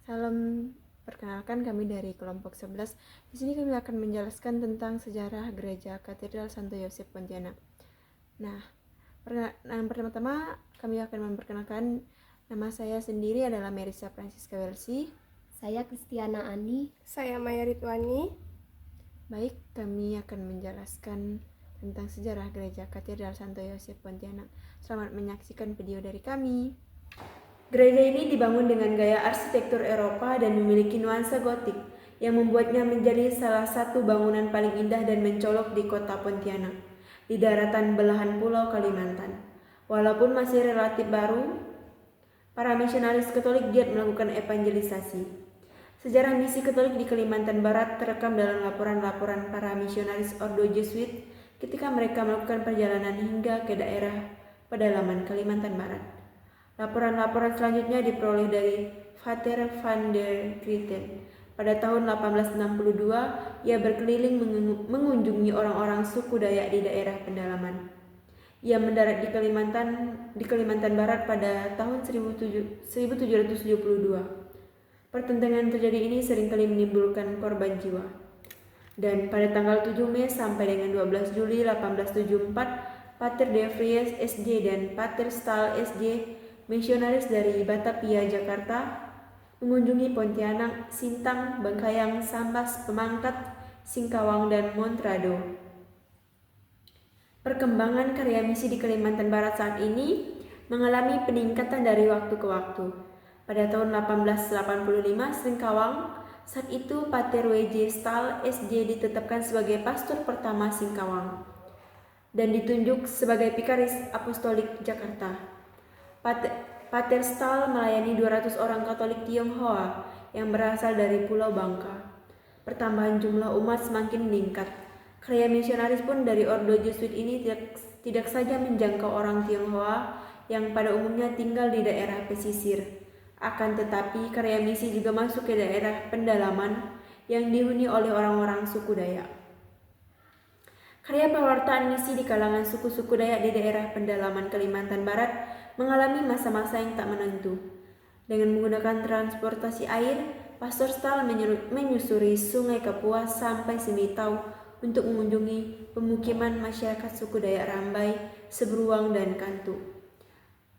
Salam, perkenalkan kami dari kelompok 11. Di sini kami akan menjelaskan tentang sejarah Gereja Katedral Santo Yosef Pontianak. Nah, pertama-tama kami akan memperkenalkan nama saya sendiri adalah Merisa Francisca Welsi. Saya Kristiana Ani. Saya Maya Ridwani. Baik, kami akan menjelaskan tentang sejarah Gereja Katedral Santo Yosef Pontianak. Selamat menyaksikan video dari kami. Gereja ini dibangun dengan gaya arsitektur Eropa dan memiliki nuansa gotik yang membuatnya menjadi salah satu bangunan paling indah dan mencolok di kota Pontianak, di daratan belahan pulau Kalimantan. Walaupun masih relatif baru, para misionaris Katolik giat melakukan evangelisasi. Sejarah misi Katolik di Kalimantan Barat terekam dalam laporan-laporan para misionaris Ordo Jesuit ketika mereka melakukan perjalanan hingga ke daerah pedalaman Kalimantan Barat. Laporan-laporan selanjutnya diperoleh dari Vater van der Kritten. Pada tahun 1862, ia berkeliling mengunjungi orang-orang suku Dayak di daerah pendalaman. Ia mendarat di Kalimantan Barat pada tahun 1772. Pertentangan terjadi ini seringkali menimbulkan korban jiwa. Dan pada tanggal 7 Mei sampai dengan 12 Juli 1874, Pater De Vries SJ dan Pater Stahl SJ, misionaris dari Batavia, Jakarta, mengunjungi Pontianak, Sintang, Bengkayang, Sambas, Pemangkat, Singkawang, dan Montrado. Perkembangan karya misi di Kalimantan Barat saat ini mengalami peningkatan dari waktu ke waktu. Pada tahun 1885, Singkawang, saat itu Pater W.J. Stahl SJ ditetapkan sebagai pastor pertama Singkawang dan ditunjuk sebagai Vikaris Apostolik Jakarta. Pater Stahl melayani 200 orang Katolik Tionghoa yang berasal dari Pulau Bangka. Pertambahan jumlah umat semakin meningkat. Karya misionaris pun dari Ordo Jesuit ini tidak saja menjangkau orang Tionghoa yang pada umumnya tinggal di daerah pesisir. Akan tetapi karya misi juga masuk ke daerah pendalaman yang dihuni oleh orang-orang suku Dayak. Karya pewartaan misi di kalangan suku-suku Dayak di daerah pendalaman Kalimantan Barat mengalami masa-masa yang tak menentu. Dengan menggunakan transportasi air, Pastor Stahl menyusuri Sungai Kapuas sampai Semitau untuk mengunjungi pemukiman masyarakat suku Dayak Rambai, Seberuang, dan Kantu.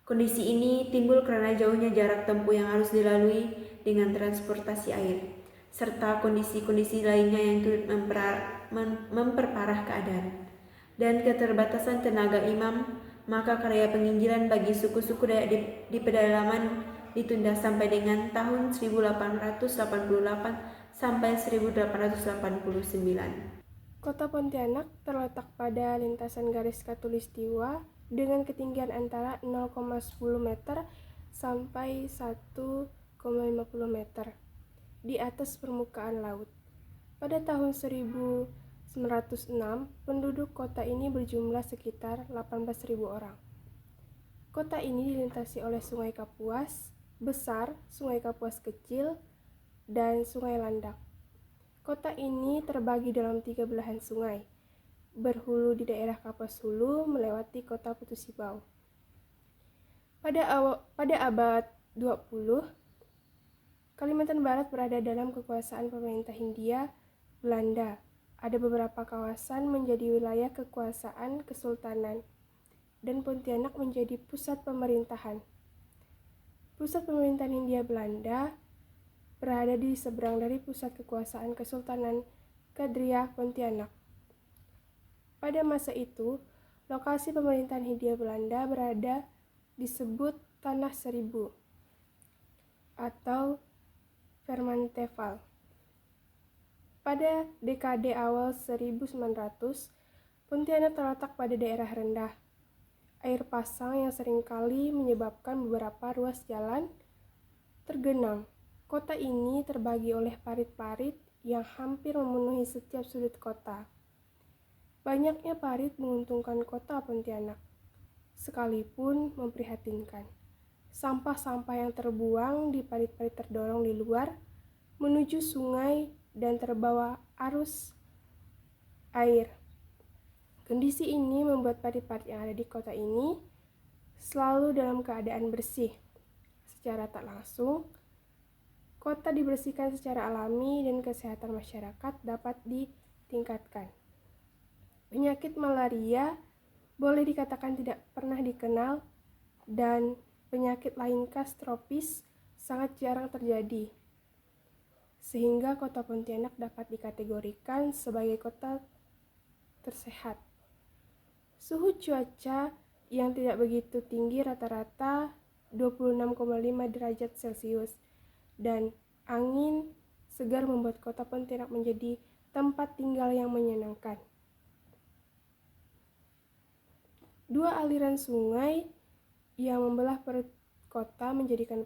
Kondisi ini timbul karena jauhnya jarak tempuh yang harus dilalui dengan transportasi air, serta kondisi-kondisi lainnya yang turut memperparah keadaan. Dan keterbatasan tenaga imam, maka karya penginjilan bagi suku-suku Dayak di pedalaman ditunda sampai dengan tahun 1888 sampai 1889. Kota Pontianak terletak pada lintasan garis khatulistiwa dengan ketinggian antara 0,10 meter sampai 1,50 meter di atas permukaan laut. Pada tahun 1906, penduduk kota ini berjumlah sekitar 18.000 orang. Kota ini dilintasi oleh Sungai Kapuas Besar, Sungai Kapuas Kecil, dan Sungai Landak. Kota ini terbagi dalam 3 belahan sungai, berhulu di daerah Kapuas Hulu melewati kota Putusibau. Pada abad 20, Kalimantan Barat berada dalam kekuasaan pemerintah Hindia Belanda. Ada beberapa kawasan menjadi wilayah kekuasaan kesultanan, dan Pontianak menjadi pusat pemerintahan. Pusat pemerintahan Hindia Belanda berada di seberang dari pusat kekuasaan Kesultanan Kadriah Pontianak. Pada masa itu, lokasi pemerintahan Hindia Belanda berada disebut Tanah Seribu atau Vermanteval. Pada dekade awal 1900, Pontianak terletak pada daerah rendah. Air pasang yang seringkali menyebabkan beberapa ruas jalan tergenang. Kota ini terbagi oleh parit-parit yang hampir memenuhi setiap sudut kota. Banyaknya parit menguntungkan kota Pontianak, sekalipun memprihatinkan. Sampah-sampah yang terbuang di parit-parit terdorong di luar menuju sungai dan terbawa arus air. Kondisi ini membuat parit-parit yang ada di kota ini selalu dalam keadaan bersih. Secara tak langsung, kota dibersihkan secara alami dan kesehatan masyarakat dapat ditingkatkan. Penyakit malaria boleh dikatakan tidak pernah dikenal dan penyakit lain khas tropis sangat jarang terjadi, sehingga kota Pontianak dapat dikategorikan sebagai kota tersehat. Suhu cuaca yang tidak begitu tinggi, rata-rata 26,5 derajat Celcius, dan angin segar membuat kota Pontianak menjadi tempat tinggal yang menyenangkan. Dua aliran sungai yang membelah perut kota menjadikan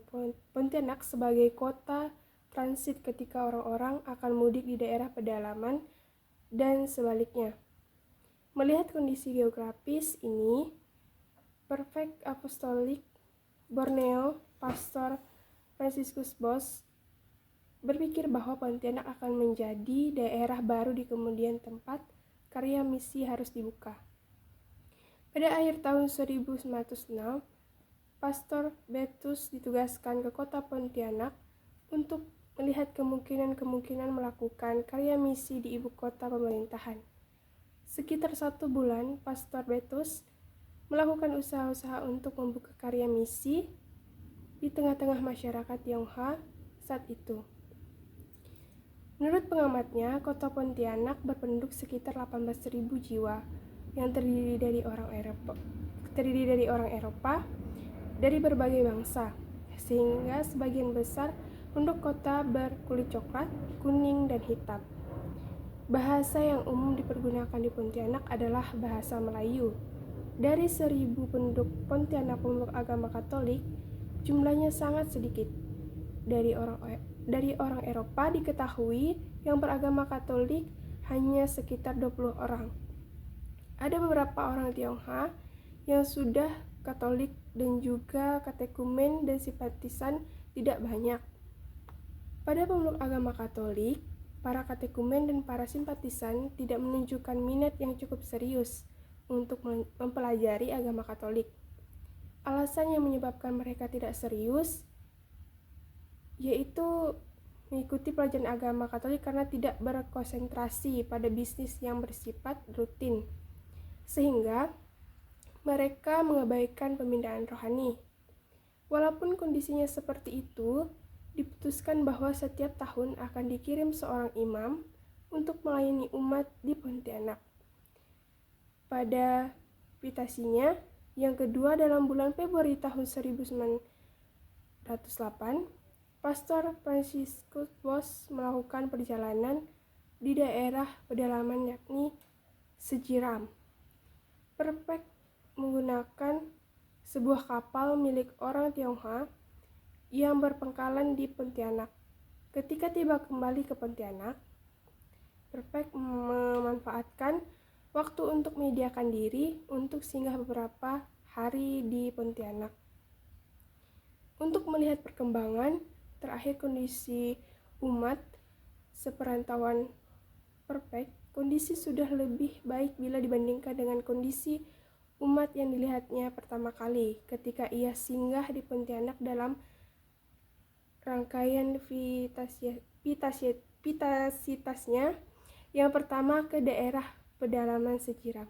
Pontianak sebagai kota transit ketika orang-orang akan mudik di daerah pedalaman dan sebaliknya. Melihat kondisi geografis ini, Prefek Apostolik Borneo, Pastor Franciscus Bos, berpikir bahwa Pontianak akan menjadi daerah baru di kemudian tempat karya misi harus dibuka. Pada akhir tahun 1906, Pastor Betus ditugaskan ke kota Pontianak untuk melihat kemungkinan melakukan karya misi di ibu kota pemerintahan. Sekitar 1 bulan, Pastor Betus melakukan usaha-usaha untuk membuka karya misi di tengah-tengah masyarakat Tionghoa saat itu. Menurut pengamatnya, kota Pontianak berpenduduk sekitar 18.000 jiwa yang terdiri dari orang Eropa dari berbagai bangsa, sehingga sebagian besar penduduk kota berkulit coklat, kuning, dan hitam. Bahasa yang umum dipergunakan di Pontianak adalah bahasa Melayu. Dari 1.000 penduduk Pontianak pemeluk agama Katolik, jumlahnya sangat sedikit. Dari orang Eropa diketahui yang beragama Katolik hanya sekitar 20 orang. Ada beberapa orang Tionghoa yang sudah Katolik dan juga katekumen dan simpatisan tidak banyak. Pada pemeluk agama Katolik, para katekumen dan para simpatisan tidak menunjukkan minat yang cukup serius untuk mempelajari agama Katolik. Alasan yang menyebabkan mereka tidak serius yaitu mengikuti pelajaran agama Katolik karena tidak berkonsentrasi pada bisnis yang bersifat rutin, sehingga mereka mengabaikan pembinaan rohani. Walaupun kondisinya seperti itu, diputuskan bahwa setiap tahun akan dikirim seorang imam untuk melayani umat di Pontianak. Pada vitasinya yang kedua dalam bulan Februari tahun 1908, Pastor Franciscus Bos melakukan perjalanan di daerah pedalaman yakni Sejiram. Prefek menggunakan sebuah kapal milik orang Tionghoa yang berpangkalan di Pontianak. Ketika tiba kembali ke Pontianak, Prefek memanfaatkan waktu untuk menyediakan diri untuk singgah beberapa hari di Pontianak. Untuk melihat perkembangan terakhir kondisi umat seperantauan Prefek, kondisi sudah lebih baik bila dibandingkan dengan kondisi umat yang dilihatnya pertama kali ketika ia singgah di Pontianak dalam rangkaian vitasitasnya yang pertama ke daerah pedalaman Sejiram.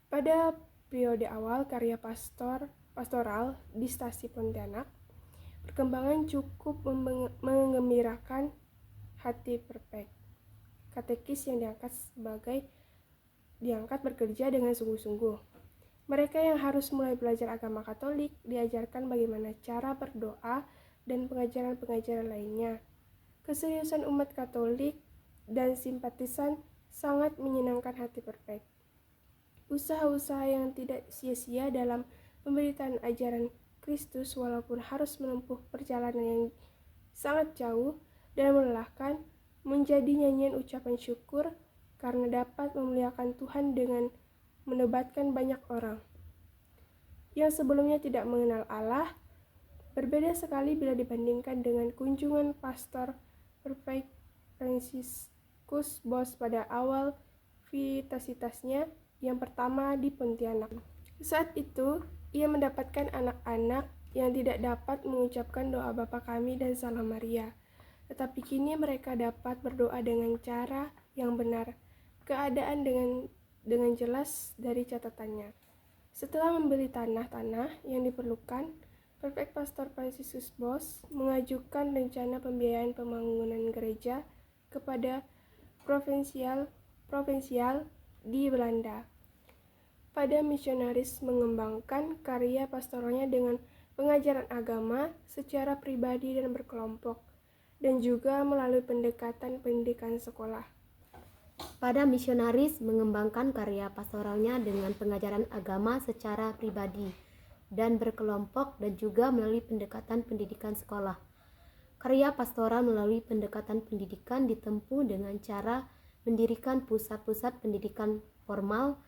Pada periode awal karya pastoral di stasi Pontianak, perkembangan cukup menggembirakan hati Prefek. Katekis yang diangkat bekerja dengan sungguh-sungguh. Mereka yang harus mulai belajar agama Katolik diajarkan bagaimana cara berdoa dan pengajaran-pengajaran lainnya. Keseriusan umat Katolik dan simpatisan sangat menyenangkan hati Prefek. Usaha-usaha yang tidak sia-sia dalam pemberitaan ajaran Kristus walaupun harus menempuh perjalanan yang sangat jauh dan melelahkan menjadi nyanyian ucapan syukur karena dapat memuliakan Tuhan dengan menobatkan banyak orang yang sebelumnya tidak mengenal Allah. Berbeda sekali bila dibandingkan dengan kunjungan Pastor Prefek Franciscus Bos pada awal vitasitasnya yang pertama di Pontianak. Saat itu, ia mendapatkan anak-anak yang tidak dapat mengucapkan doa Bapa Kami dan Salam Maria. tetapi kini mereka dapat berdoa dengan cara yang benar, keadaan dengan jelas dari catatannya. Setelah membeli tanah-tanah yang diperlukan, Prefek Pastor Fransiskus Bos mengajukan rencana pembiayaan pembangunan gereja kepada provinsial di Belanda. Pada misionaris mengembangkan karya pastoralnya dengan pengajaran agama secara pribadi dan berkelompok, dan juga melalui pendekatan pendidikan sekolah. Pada misionaris mengembangkan karya pastoralnya dengan pengajaran agama secara pribadi dan berkelompok, dan juga melalui pendekatan pendidikan sekolah. Karya pastoral melalui pendekatan pendidikan ditempuh dengan cara mendirikan pusat-pusat pendidikan formal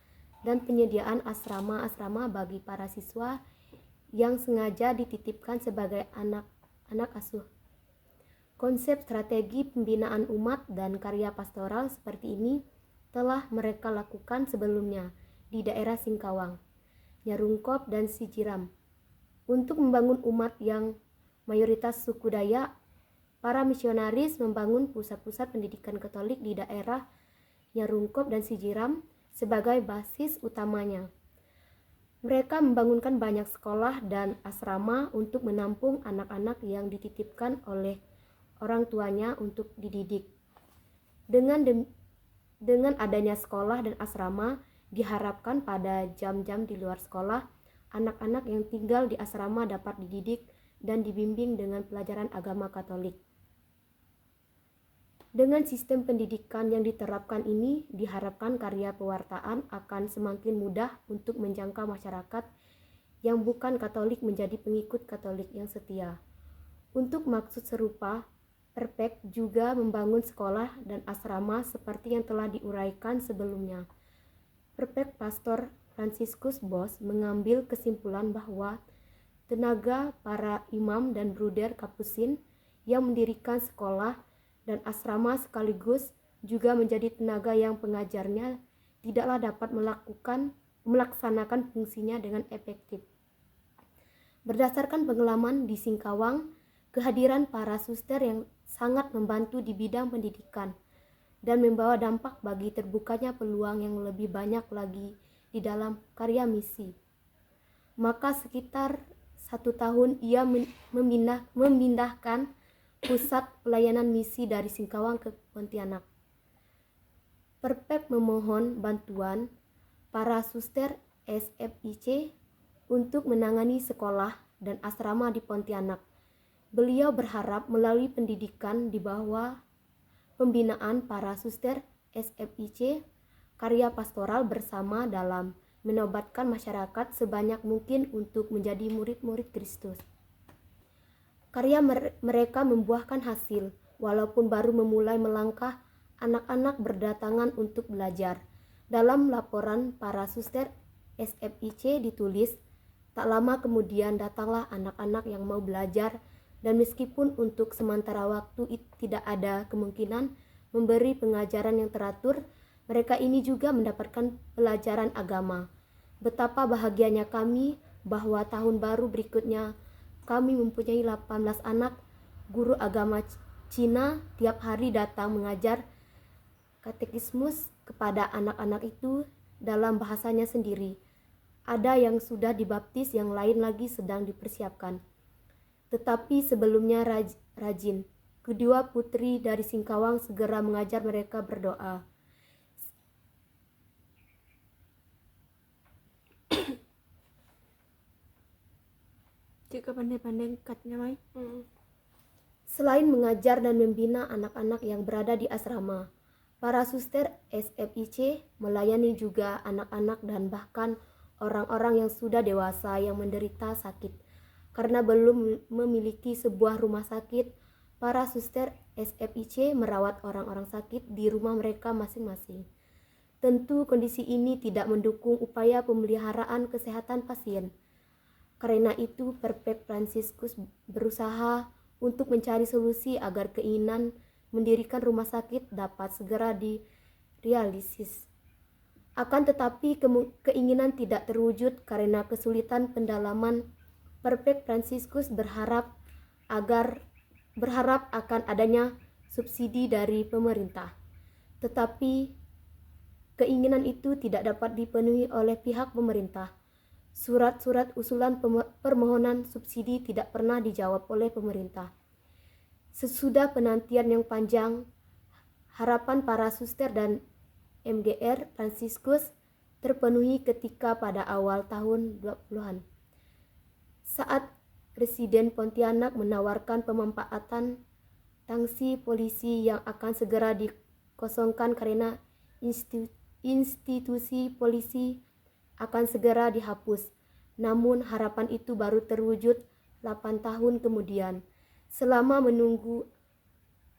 dan penyediaan asrama-asrama bagi para siswa yang sengaja dititipkan sebagai anak asuh. Konsep strategi pembinaan umat dan karya pastoral seperti ini telah mereka lakukan sebelumnya di daerah Singkawang, Nyarungkop, dan Sijiram. Untuk membangun umat yang mayoritas suku Dayak, para misionaris membangun pusat-pusat pendidikan Katolik di daerah Nyarungkop dan Sijiram sebagai basis utamanya. Mereka membangunkan banyak sekolah dan asrama untuk menampung anak-anak yang dititipkan oleh orang tuanya untuk dididik. Dengan adanya sekolah dan asrama, diharapkan pada jam-jam di luar sekolah, anak-anak yang tinggal di asrama dapat dididik dan dibimbing dengan pelajaran agama Katolik. Dengan sistem pendidikan yang diterapkan ini, diharapkan karya pewartaan akan semakin mudah untuk menjangkau masyarakat yang bukan Katolik menjadi pengikut Katolik yang setia. Untuk maksud serupa, Prefek juga membangun sekolah dan asrama seperti yang telah diuraikan sebelumnya. Prefek Pastor Fransiskus Bos mengambil kesimpulan bahwa tenaga para imam dan bruder Kapusin yang mendirikan sekolah dan asrama sekaligus juga menjadi tenaga yang pengajarnya tidaklah dapat melaksanakan fungsinya dengan efektif. Berdasarkan pengalaman di Singkawang, kehadiran para suster yang sangat membantu di bidang pendidikan dan membawa dampak bagi terbukanya peluang yang lebih banyak lagi di dalam karya misi. Maka sekitar 1 tahun ia memindahkan pusat pelayanan misi dari Singkawang ke Pontianak. Prefek memohon bantuan para suster SFIC untuk menangani sekolah dan asrama di Pontianak. Beliau berharap melalui pendidikan di bawah pembinaan para suster SFIC, karya pastoral bersama dalam menobatkan masyarakat sebanyak mungkin untuk menjadi murid-murid Kristus. Karya mereka membuahkan hasil, walaupun baru memulai melangkah, anak-anak berdatangan untuk belajar. Dalam laporan para suster SFIC ditulis, tak lama kemudian datanglah anak-anak yang mau belajar, dan meskipun untuk sementara waktu tidak ada kemungkinan memberi pengajaran yang teratur, mereka ini juga mendapatkan pelajaran agama. Betapa bahagianya kami bahwa tahun baru berikutnya kami mempunyai 18 anak guru agama Cina tiap hari datang mengajar katekismus kepada anak-anak itu dalam bahasanya sendiri. Ada yang sudah dibaptis, yang lain lagi sedang dipersiapkan. Tetapi sebelumnya rajin. Kedua putri dari Singkawang segera mengajar mereka berdoa. Jika pandai-pandai katnya Mai. Selain mengajar dan membina anak-anak yang berada di asrama, para suster SFIC melayani juga anak-anak dan bahkan orang-orang yang sudah dewasa yang menderita sakit. Karena belum memiliki sebuah rumah sakit, para suster SFIC merawat orang-orang sakit di rumah mereka masing-masing. Tentu kondisi ini tidak mendukung upaya pemeliharaan kesehatan pasien. Karena itu, Prefek Fransiskus berusaha untuk mencari solusi agar keinginan mendirikan rumah sakit dapat segera direalisis. Akan tetapi keinginan tidak terwujud karena kesulitan pendalaman. Prefek Fransiskus berharap agar berharap akan adanya subsidi dari pemerintah. Tetapi keinginan itu tidak dapat dipenuhi oleh pihak pemerintah. Surat-surat usulan permohonan subsidi tidak pernah dijawab oleh pemerintah. Sesudah penantian yang panjang, harapan para suster dan MGR Fransiskus terpenuhi ketika pada awal tahun 20-an. Saat Presiden Pontianak menawarkan pemanfaatan tangsi polisi yang akan segera dikosongkan karena institusi polisi akan segera dihapus. Namun harapan itu baru terwujud 8 tahun kemudian. Selama menunggu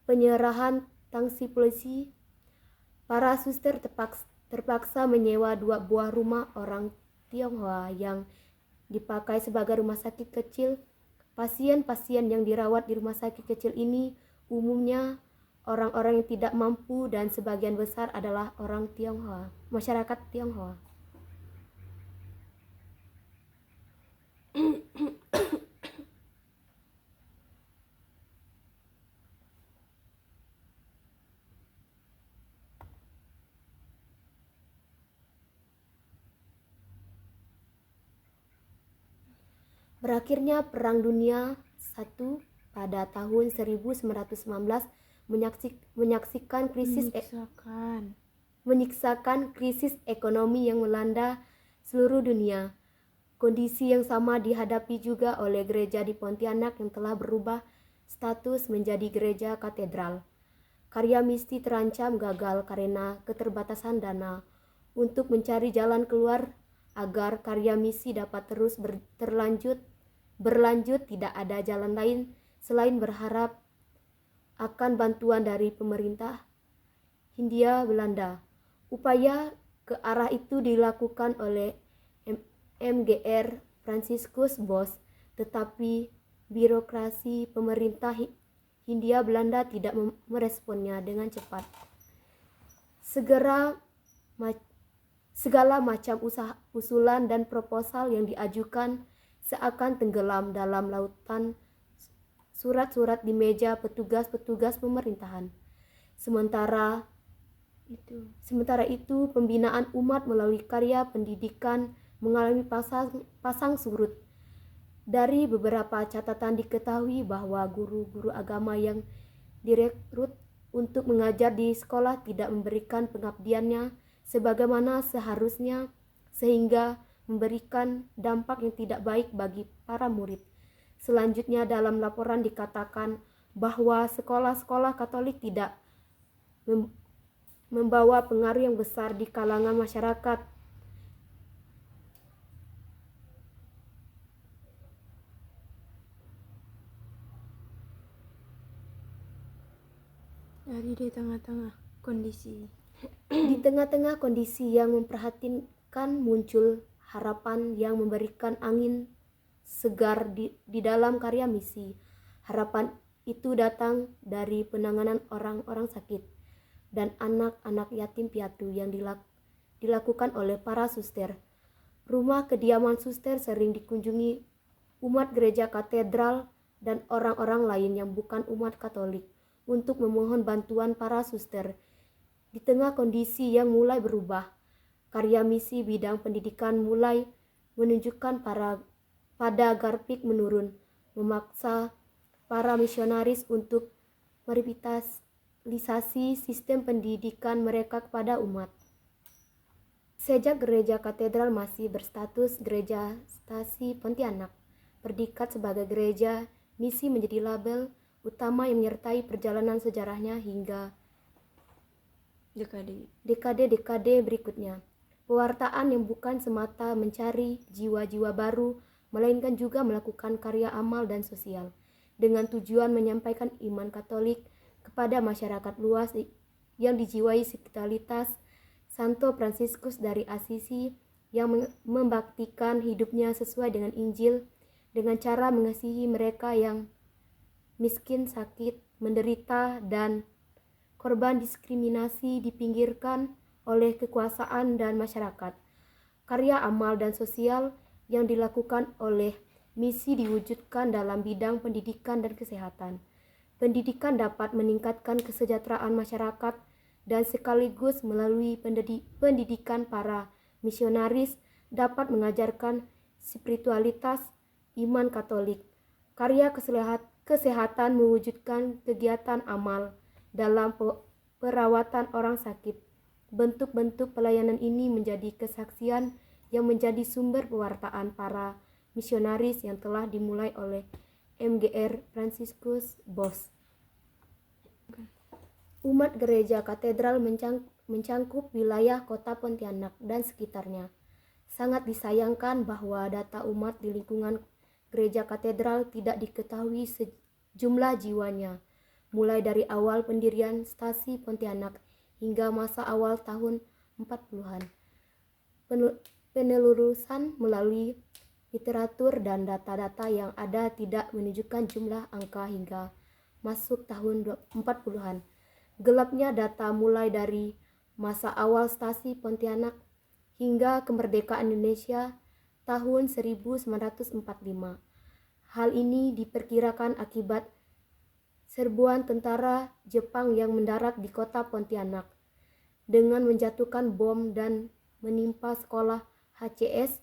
penyerahan tangsi polisi, para suster terpaksa menyewa 2 buah rumah orang Tionghoa yang dipakai sebagai rumah sakit kecil. Pasien-pasien yang dirawat di rumah sakit kecil ini umumnya orang-orang yang tidak mampu dan sebagian besar adalah orang Tionghoa, masyarakat Tionghoa. Berakhirnya Perang Dunia I pada tahun 1919 menyiksakan krisis ekonomi yang melanda seluruh dunia. Kondisi yang sama dihadapi juga oleh gereja di Pontianak yang telah berubah status menjadi gereja katedral. Karya misi terancam gagal karena keterbatasan dana. Untuk mencari jalan keluar agar karya misi dapat terus berlanjut, tidak ada jalan lain selain berharap akan bantuan dari pemerintah Hindia Belanda. Upaya ke arah itu dilakukan oleh MGR Fransiskus Bos, tetapi birokrasi pemerintah Hindia Belanda tidak meresponnya dengan cepat. Segala macam usulan dan proposal yang diajukan seakan tenggelam dalam lautan surat-surat di meja petugas-petugas pemerintahan. Sementara itu, pembinaan umat melalui karya pendidikan mengalami pasang surut. Dari beberapa catatan diketahui bahwa guru-guru agama yang direkrut untuk mengajar di sekolah tidak memberikan pengabdiannya sebagaimana seharusnya, sehingga memberikan dampak yang tidak baik bagi para murid. Selanjutnya dalam laporan dikatakan bahwa sekolah-sekolah Katolik tidak membawa pengaruh yang besar di kalangan masyarakat. Jadi di tengah-tengah kondisi yang memprihatinkan muncul harapan yang memberikan angin segar di dalam karya misi. Harapan itu datang dari penanganan orang-orang sakit dan anak-anak yatim piatu yang dilakukan oleh para suster. Rumah kediaman suster sering dikunjungi umat gereja katedral dan orang-orang lain yang bukan umat Katolik untuk memohon bantuan para suster. Di tengah kondisi yang mulai berubah, karya misi bidang pendidikan mulai menunjukkan pada Garpik menurun, memaksa para misionaris untuk merevitalisasi sistem pendidikan mereka kepada umat. Sejak gereja katedral masih berstatus gereja stasi Pontianak, berdikkat sebagai gereja, misi menjadi label utama yang menyertai perjalanan sejarahnya hingga dekade-dekade berikutnya. Pewartaan yang bukan semata mencari jiwa-jiwa baru, melainkan juga melakukan karya amal dan sosial, dengan tujuan menyampaikan iman Katolik kepada masyarakat luas yang dijiwai spiritualitas Santo Fransiskus dari Assisi yang membaktikan hidupnya sesuai dengan Injil dengan cara mengasihi mereka yang miskin, sakit, menderita, dan korban diskriminasi dipinggirkan oleh kekuasaan dan masyarakat. Karya amal dan sosial yang dilakukan oleh misi diwujudkan dalam bidang pendidikan dan kesehatan. Pendidikan dapat meningkatkan kesejahteraan masyarakat dan sekaligus melalui pendidikan para misionaris dapat mengajarkan spiritualitas iman Katolik. Karya kesehatan mewujudkan kegiatan amal dalam perawatan orang sakit. Bentuk-bentuk pelayanan ini menjadi kesaksian yang menjadi sumber pewartaan para misionaris yang telah dimulai oleh Mgr Franciscus Bos. Umat gereja katedral mencangkup wilayah kota Pontianak dan sekitarnya. Sangat disayangkan bahwa data umat di lingkungan gereja katedral tidak diketahui sejumlah jiwanya, mulai dari awal pendirian stasi Pontianak hingga masa awal tahun 40-an. Penelusuran melalui literatur dan data-data yang ada tidak menunjukkan jumlah angka hingga masuk tahun 40-an. Gelapnya data mulai dari masa awal stasi Pontianak hingga kemerdekaan Indonesia tahun 1945. Hal ini diperkirakan akibat serbuan tentara Jepang yang mendarat di kota Pontianak dengan menjatuhkan bom dan menimpa sekolah HCS.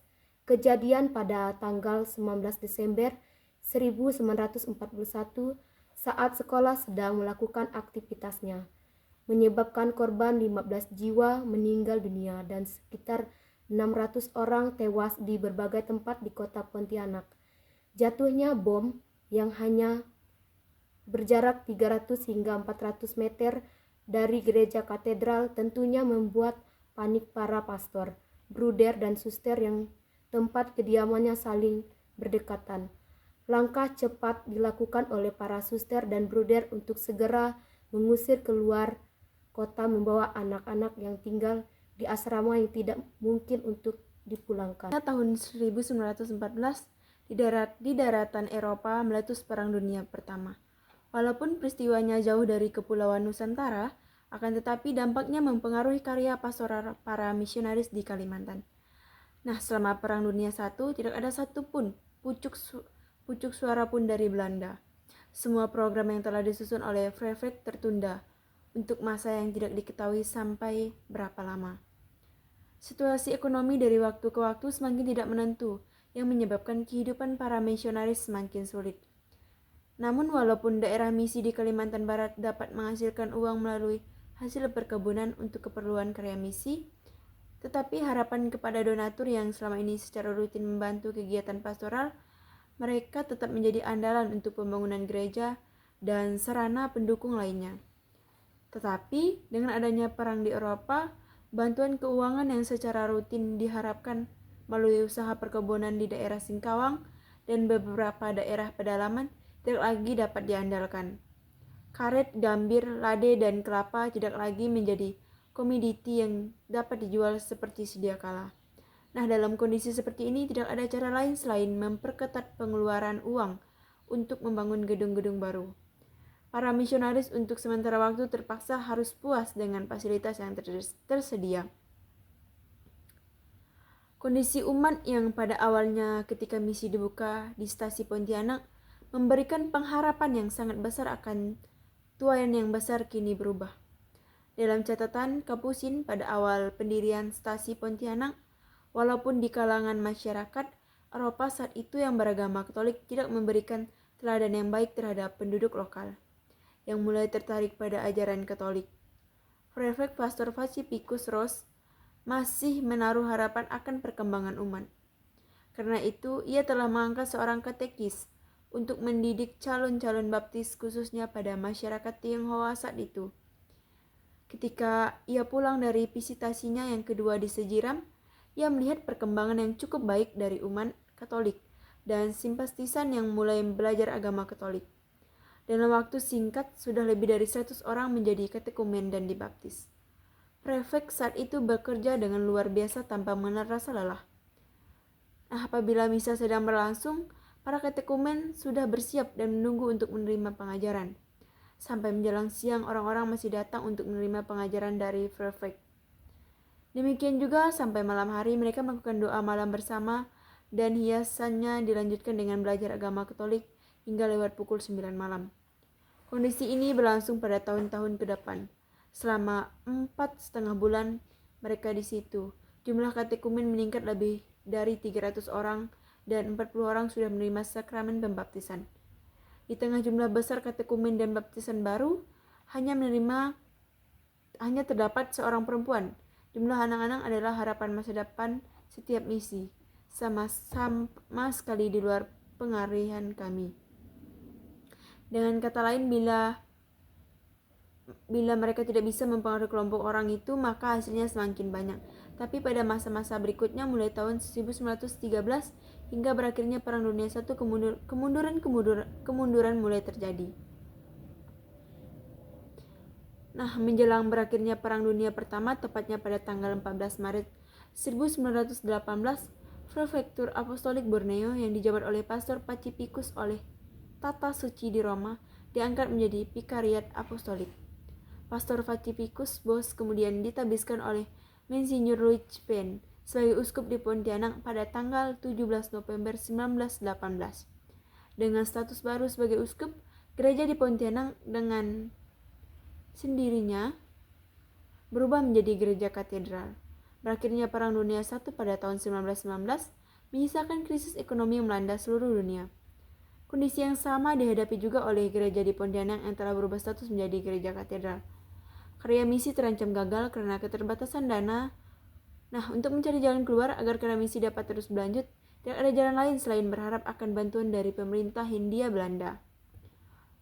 Kejadian pada tanggal 19 Desember 1941 saat sekolah sedang melakukan aktivitasnya, menyebabkan korban 15 jiwa meninggal dunia dan sekitar 600 orang tewas di berbagai tempat di kota Pontianak. Jatuhnya bom yang hanya berjarak 300 hingga 400 meter dari gereja katedral tentunya membuat panik para pastor, bruder dan suster yang tempat kediamannya saling berdekatan. Langkah cepat dilakukan oleh para suster dan bruder untuk segera mengusir keluar kota membawa anak-anak yang tinggal di asrama yang tidak mungkin untuk dipulangkan. Tahun 1914 di daratan Eropa meletus Perang Dunia Pertama. Walaupun peristiwanya jauh dari Kepulauan Nusantara, akan tetapi dampaknya mempengaruhi karya pastoral para misionaris di Kalimantan. Nah, selama Perang Dunia I tidak ada satupun pucuk suara pun dari Belanda. Semua program yang telah disusun oleh Frevert tertunda untuk masa yang tidak diketahui sampai berapa lama. Situasi ekonomi dari waktu ke waktu semakin tidak menentu, yang menyebabkan kehidupan para misionaris semakin sulit. Namun walaupun daerah misi di Kalimantan Barat dapat menghasilkan uang melalui hasil perkebunan untuk keperluan karya misi, tetapi harapan kepada donatur yang selama ini secara rutin membantu kegiatan pastoral, mereka tetap menjadi andalan untuk pembangunan gereja dan sarana pendukung lainnya. Tetapi dengan adanya perang di Eropa, bantuan keuangan yang secara rutin diharapkan melalui usaha perkebunan di daerah Singkawang dan beberapa daerah pedalaman tidak lagi dapat diandalkan. Karet, gambir, lade, dan kelapa tidak lagi menjadi komoditi yang dapat dijual seperti sedia kala. Nah, dalam kondisi seperti ini tidak ada cara lain selain memperketat pengeluaran uang untuk membangun gedung-gedung baru. Para misionaris untuk sementara waktu terpaksa harus puas dengan fasilitas yang tersedia. Kondisi umat yang pada awalnya ketika misi dibuka di stasi Pontianak memberikan pengharapan yang sangat besar akan tuayan yang besar kini berubah. Dalam catatan Kapusin pada awal pendirian stasi Pontianak, walaupun di kalangan masyarakat Eropa saat itu yang beragama Katolik tidak memberikan teladan yang baik terhadap penduduk lokal, yang mulai tertarik pada ajaran Katolik. Prefek Pastor Pacificus Ross masih menaruh harapan akan perkembangan umat. Karena itu, ia telah mengangkat seorang katekis untuk mendidik calon-calon baptis khususnya pada masyarakat Tionghoa saat itu. Ketika ia pulang dari visitasinya yang kedua di Sejiram, ia melihat perkembangan yang cukup baik dari umat Katolik dan simpatisan yang mulai belajar agama Katolik. Dalam waktu singkat, sudah lebih dari 100 orang menjadi katekumen dan dibaptis. Prefek saat itu bekerja dengan luar biasa tanpa mengenal rasa lelah. Nah, apabila misa sedang berlangsung, para katekumen sudah bersiap dan menunggu untuk menerima pengajaran. Sampai menjelang siang, orang-orang masih datang untuk menerima pengajaran dari prefek. Demikian juga sampai malam hari mereka melakukan doa malam bersama dan hiasannya dilanjutkan dengan belajar agama Katolik hingga lewat pukul 9 malam. Kondisi ini berlangsung pada tahun-tahun ke depan. Selama 4,5 bulan mereka di situ, jumlah katekumen meningkat lebih dari 300 orang dan 40 orang sudah menerima sakramen pembaptisan. Di tengah jumlah besar katekumen dan baptisan baru, hanya terdapat seorang perempuan. Jumlah anak-anak adalah harapan masa depan setiap misi, sama sekali di luar pengarihan kami. Dengan kata lain, bila mereka tidak bisa mempengaruhi kelompok orang itu, maka hasilnya semakin banyak. Tapi pada masa-masa berikutnya, mulai tahun 1913 hingga berakhirnya Perang Dunia I, kemunduran mulai terjadi. Nah, menjelang berakhirnya Perang Dunia Pertama, tepatnya pada tanggal 14 Maret 1918, Prefektur Apostolik Borneo yang dijabat oleh Pastor Pacificus oleh Tata Suci di Roma diangkat menjadi Vikariat Apostolik. Pastor Pacificus Bos kemudian ditabiskan oleh Monsignor Louis Penn sebagai uskup di Pontianak pada tanggal 17 November 1918. Dengan status baru sebagai uskup, gereja di Pontianak dengan sendirinya berubah menjadi gereja katedral. Berakhirnya Perang Dunia I pada tahun 1919 menyisakan krisis ekonomi yang melanda seluruh dunia. Kondisi yang sama dihadapi juga oleh gereja di Pontianak yang telah berubah status menjadi gereja katedral. Karya misi terancam gagal karena keterbatasan dana. Nah, untuk mencari jalan keluar agar karya misi dapat terus berlanjut, tidak ada jalan lain selain berharap akan bantuan dari pemerintah Hindia Belanda.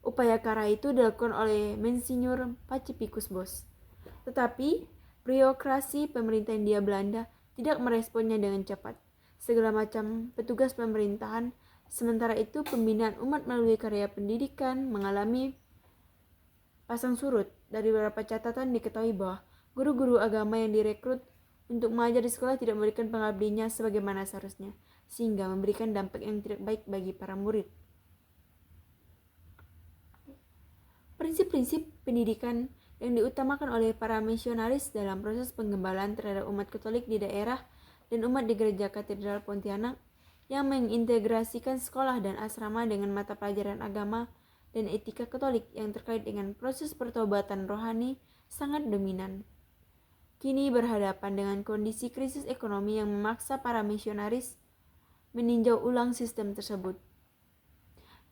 Upaya kara itu dilakukan oleh Monsignor Pacificus Bos. Tetapi, birokrasi pemerintah Hindia Belanda tidak meresponnya dengan cepat. Segala macam petugas pemerintahan, sementara itu pembinaan umat melalui karya pendidikan mengalami pasang surut. Dari beberapa catatan diketahui bahwa guru-guru agama yang direkrut untuk mengajar di sekolah tidak memberikan pengabdiannya sebagaimana seharusnya, sehingga memberikan dampak yang tidak baik bagi para murid. Prinsip-prinsip pendidikan yang diutamakan oleh para misionaris dalam proses penggembalaan terhadap umat Katolik di daerah dan umat di Gereja Katedral Pontianak yang mengintegrasikan sekolah dan asrama dengan mata pelajaran agama dan etika Katolik yang terkait dengan proses pertobatan rohani sangat dominan. Kini berhadapan dengan kondisi krisis ekonomi yang memaksa para misionaris meninjau ulang sistem tersebut.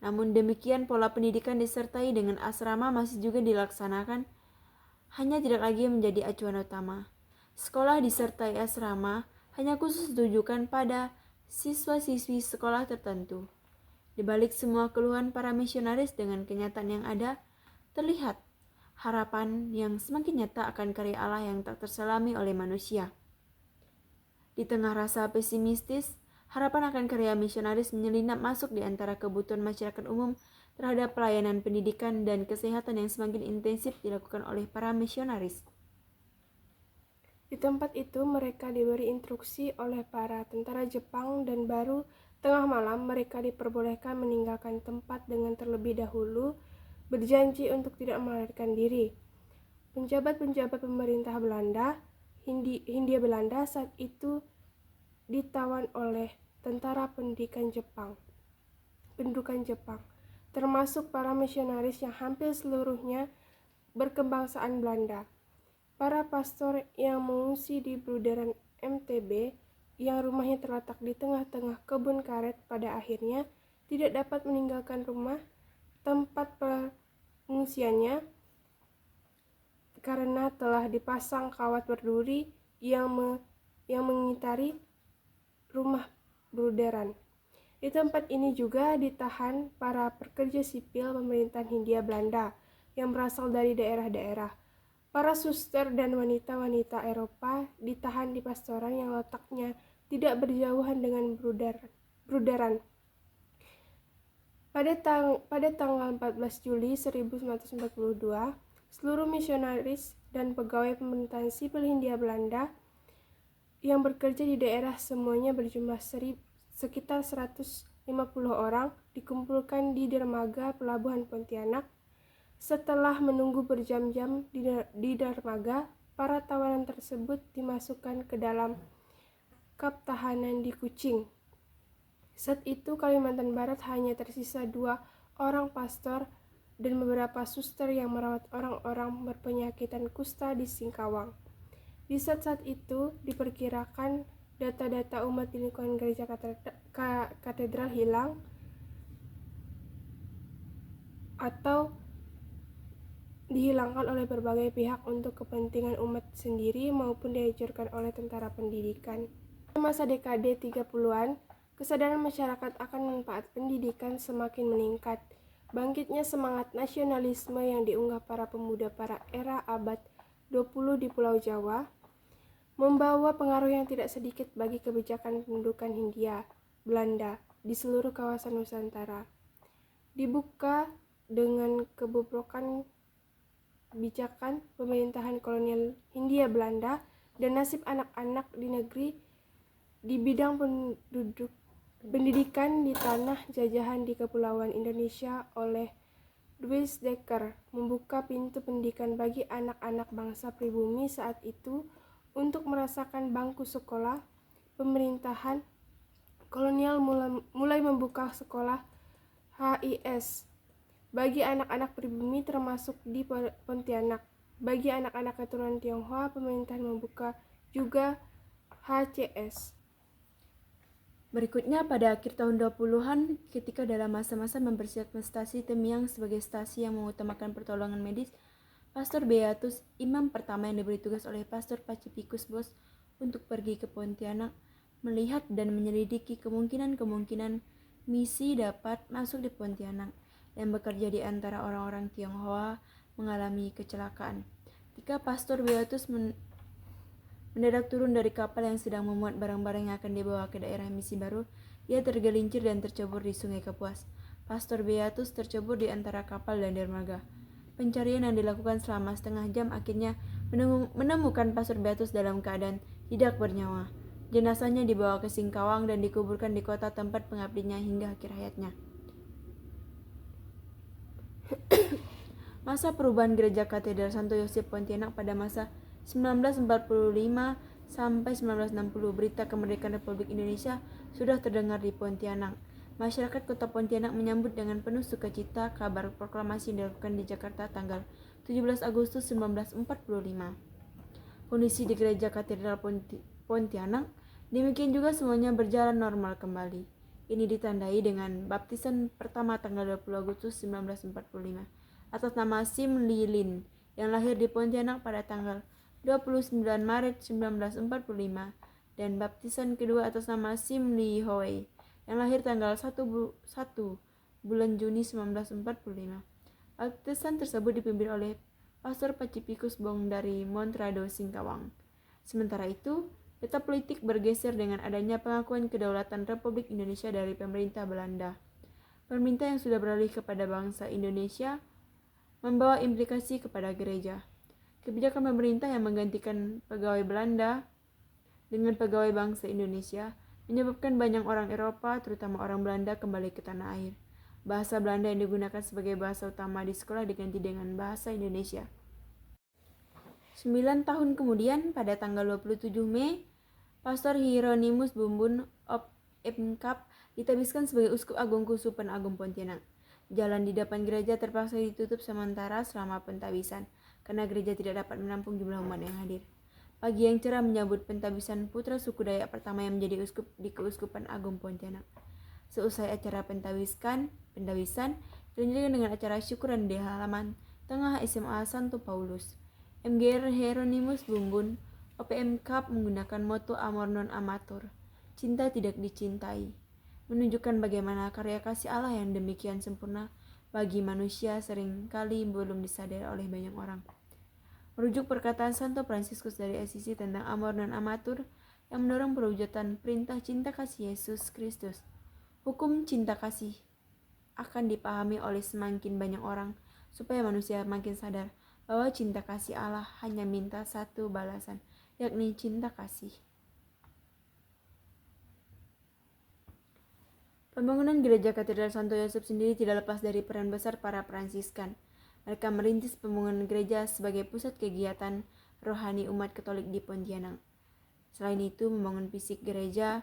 Namun demikian, pola pendidikan disertai dengan asrama masih juga dilaksanakan, hanya tidak lagi menjadi acuan utama. Sekolah disertai asrama hanya khusus ditujukan pada siswa-siswi sekolah tertentu. Di balik semua keluhan para misionaris dengan kenyataan yang ada, terlihat harapan yang semakin nyata akan karya Allah yang tak terselami oleh manusia. Di tengah rasa pesimistis, harapan akan karya misionaris menyelinap masuk di antara kebutuhan masyarakat umum terhadap pelayanan pendidikan dan kesehatan yang semakin intensif dilakukan oleh para misionaris. Di tempat itu mereka diberi instruksi oleh para tentara Jepang dan baru tengah malam mereka diperbolehkan meninggalkan tempat dengan terlebih dahulu berjanji untuk tidak melarikan diri. Penjabat-penjabat pemerintah Belanda, Hindia Belanda saat itu ditawan oleh tentara pendudukan Jepang, termasuk para misionaris yang hampir seluruhnya berkebangsaan Belanda. Para pastor yang mengungsi di Bruderan MTB, yang rumahnya terletak di tengah-tengah kebun karet, pada akhirnya tidak dapat meninggalkan rumah tempat pengungsiannya karena telah dipasang kawat berduri yang mengitari rumah Bruderan. Di tempat ini juga ditahan para pekerja sipil pemerintahan Hindia Belanda yang berasal dari daerah-daerah. Para suster dan wanita-wanita Eropa ditahan di pastoran yang letaknya tidak berjauhan dengan Bruderan. Pada tanggal 14 Juli 1942, seluruh misionaris dan pegawai pemerintahan sipil Hindia Belanda yang bekerja di daerah semuanya berjumlah sekitar 150 orang dikumpulkan di dermaga pelabuhan Pontianak. Setelah menunggu berjam-jam di dermaga, para tawanan tersebut dimasukkan ke dalam kap tahanan di Kuching. Saat itu Kalimantan Barat hanya tersisa 2 orang pastor dan beberapa suster yang merawat orang-orang berpenyakitan kusta di Singkawang. Di saat-saat itu, diperkirakan data-data umat di lingkungan gereja katedral hilang atau dihilangkan oleh berbagai pihak untuk kepentingan umat sendiri maupun dihancurkan oleh tentara pendidikan. Pada masa dekade 30-an, kesadaran masyarakat akan manfaat pendidikan semakin meningkat. Bangkitnya semangat nasionalisme yang diunggah para pemuda pada era abad 20 di Pulau Jawa membawa pengaruh yang tidak sedikit bagi kebijakan pendudukan Hindia Belanda di seluruh kawasan Nusantara. Dibuka dengan kebobrokan kebijakan pemerintahan kolonial Hindia Belanda dan nasib anak-anak di negeri di bidang pendidikan di tanah jajahan di Kepulauan Indonesia oleh Louis Dekker membuka pintu pendidikan bagi anak-anak bangsa pribumi saat itu untuk merasakan bangku sekolah. Pemerintahan kolonial mulai membuka sekolah HIS bagi anak-anak pribumi termasuk di Pontianak. Bagi anak-anak keturunan Tionghoa, pemerintahan membuka juga HCS. Berikutnya pada akhir tahun 20-an, ketika dalam masa-masa mempersiapkan stasi Temiang sebagai stasi yang mengutamakan pertolongan medis, Pastor Beatus, imam pertama yang diberi tugas oleh Pastor Pacificus Bos untuk pergi ke Pontianak, melihat dan menyelidiki kemungkinan misi dapat masuk di Pontianak dan bekerja di antara orang-orang Tionghoa mengalami kecelakaan. Ketika Pastor Beatus mendadak turun dari kapal yang sedang memuat barang-barang yang akan dibawa ke daerah misi baru, ia tergelincir dan tercebur di Sungai Kapuas. Pastor Beatus tercebur di antara kapal dan dermaga. Pencarian yang dilakukan selama setengah jam akhirnya menemukan Pastor Beatus dalam keadaan tidak bernyawa. Jenazahnya dibawa ke Singkawang dan dikuburkan di kota tempat pengabdinya hingga akhir hayatnya. Masa perubahan Gereja Katedral Santo Yosef Pontianak pada masa 1945 sampai 1960, berita kemerdekaan Republik Indonesia sudah terdengar di Pontianak. Masyarakat Kota Pontianak menyambut dengan penuh sukacita kabar proklamasi yang dilakukan di Jakarta tanggal 17 Agustus 1945. Kondisi di Gereja Katedral Pontianak demikian juga semuanya berjalan normal kembali. Ini ditandai dengan baptisan pertama tanggal 20 Agustus 1945 atas nama Sim Li Lin yang lahir di Pontianak pada tanggal 29 Maret 1945 dan baptisan kedua atas nama Sim Li Hoi yang lahir tanggal 1 bulan Juni 1945. Baptisan tersebut dipimpin oleh Pastor Pacificus Bong dari Montrado, Singkawang. Sementara itu, peta politik bergeser dengan adanya pengakuan kedaulatan Republik Indonesia dari pemerintah Belanda. Pemerintah yang sudah beralih kepada bangsa Indonesia membawa implikasi kepada gereja. Kebijakan pemerintah yang menggantikan pegawai Belanda dengan pegawai bangsa Indonesia menyebabkan banyak orang Eropa, terutama orang Belanda, kembali ke tanah air. Bahasa Belanda yang digunakan sebagai bahasa utama di sekolah diganti dengan bahasa Indonesia. 9 tahun kemudian, pada tanggal 27 Mei, Pastor Hieronymus Bumbun of Emkap ditabiskan sebagai Uskup Agung Kusupan Agung Pontianak. Jalan di depan gereja terpaksa ditutup sementara selama pentabisan, karena gereja tidak dapat menampung jumlah umat yang hadir. Pagi yang cerah menyambut pentabisan putra suku Dayak pertama yang menjadi uskup di Keuskupan Agung Pontianak. Seusai acara pentabisan dilanjutkan dengan acara syukuran di halaman tengah SMA Santo Paulus. MGR Hieronymus Bumbun OPM Cup menggunakan moto Amor Non Amator, cinta tidak dicintai, menunjukkan bagaimana karya kasih Allah yang demikian sempurna bagi manusia sering kali belum disadari oleh banyak orang. Merujuk perkataan Santo Fransiskus dari Assisi tentang Amor Non Amator yang mendorong perwujudan perintah cinta kasih Yesus Kristus. Hukum cinta kasih akan dipahami oleh semakin banyak orang supaya manusia makin sadar bahwa cinta kasih Allah hanya minta satu balasan, yakni cinta kasih. Pembangunan Gereja Katedral Santo Yosef sendiri tidak lepas dari peran besar para Fransiskan. Mereka merintis pembangunan gereja sebagai pusat kegiatan rohani umat Katolik di Pontianak. Selain itu, membangun fisik gereja,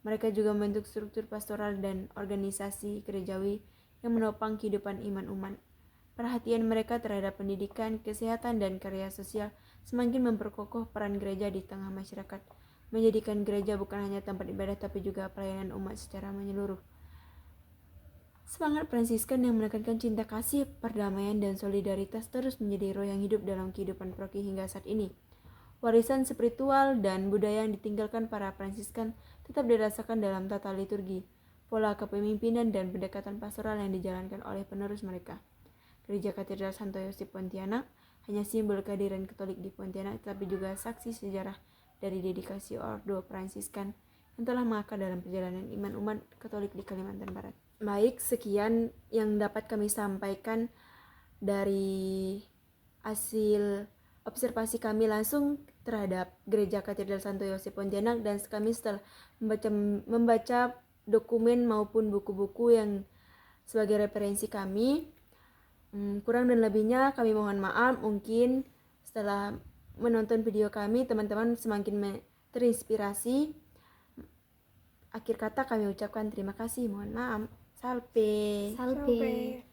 mereka juga membentuk struktur pastoral dan organisasi gerejawi yang menopang kehidupan iman umat. Perhatian mereka terhadap pendidikan, kesehatan, dan karya sosial semakin memperkokoh peran gereja di tengah masyarakat, menjadikan gereja bukan hanya tempat ibadah tapi juga pelayanan umat secara menyeluruh. Semangat Fransiskan yang menekankan cinta kasih, perdamaian, dan solidaritas terus menjadi roh yang hidup dalam kehidupan paroki hingga saat ini. Warisan spiritual dan budaya yang ditinggalkan para Fransiskan tetap dirasakan dalam tata liturgi, pola kepemimpinan, dan pendekatan pastoral yang dijalankan oleh penerus mereka. Gereja Katedral Santo Yosep Pontianak hanya simbol kehadiran Katolik di Pontianak, tetapi juga saksi sejarah dari dedikasi Ordo Fransiskan yang telah mengakar dalam perjalanan iman umat Katolik di Kalimantan Barat. Baik, sekian yang dapat kami sampaikan dari hasil observasi kami langsung terhadap Gereja Katedral Santo Yosep Pontianak, dan kami setelah membaca dokumen maupun buku-buku yang sebagai referensi kami. Kurang dan lebihnya kami mohon maaf. Mungkin setelah menonton video kami teman-teman semakin terinspirasi. Akhir kata kami ucapkan terima kasih, mohon maaf. Salve. Salve.